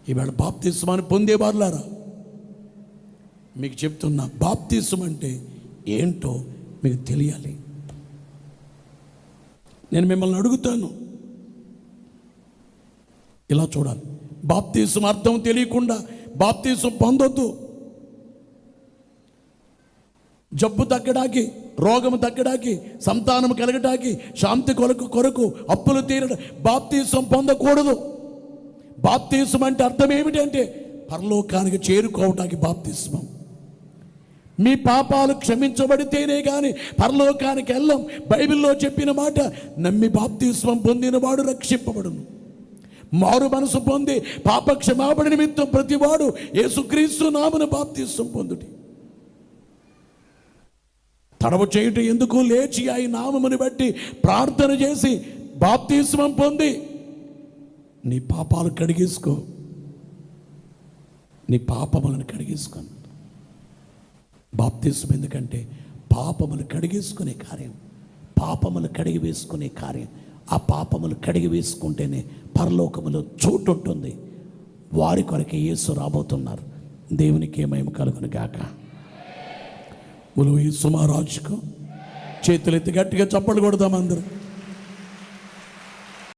ఈవేళ బాప్తిస్మాన్ని పొందేవారులారా, మీకు చెప్తున్నా, బాప్తిస్మం అంటే ఏంటో మీకు తెలియాలి. నేను మిమ్మల్ని అడుగుతాను, ఇలా చూడాలి. బాప్తిస్మం అర్థం తెలియకుండా బాప్తిస్మం పొందొద్దు. జబ్బు తగ్గడానికి, రోగము తగ్గడానికి, సంతానం కలగడానికి, శాంతి కొరకు అప్పులు తీరడం బాప్తిస్మం పొందకూడదు. బాప్తిస్మం అంటే అర్థం ఏమిటంటే పరలోకానికి చేరుకోవడానికి బాప్తిస్మం. మీ పాపాలు క్షమించబడితేనే కానీ పరలోకానికి వెళ్ళం. బైబిల్లో చెప్పిన మాట, నమ్మి బాప్తిస్మం పొందినవాడు రక్షింపబడును. మారు మనసు పొంది పాప క్షమాపణ నిమిత్తం ప్రతివాడు యేసుక్రీస్తు నామమున బాప్తిస్మం పొందుడి. తడవ చేయుట ఎందుకు, లేచి ఆ నామముని బట్టి ప్రార్థన చేసి బాప్తిస్మం పొంది నీ పాపాలు కడిగేసుకో, నీ పాపములను కడిగేసుకో. బాప్తిస్మం ఎందుకంటే పాపములు కడిగేసుకునే కార్యం, పాపములు కడిగి వేసుకునే కార్యం. ఆ పాపములు కడిగి వేసుకుంటేనే పరలోకములో చోటు ఉంటుంది. వారి కొరకే యేసు రాబోతున్నారు. దేవునికి మహిమ కలుగును గాక. ఈ సుమారాజుకు చేతులెత్తి గట్టిగా చప్పట్లు కొడదాం అందరూ.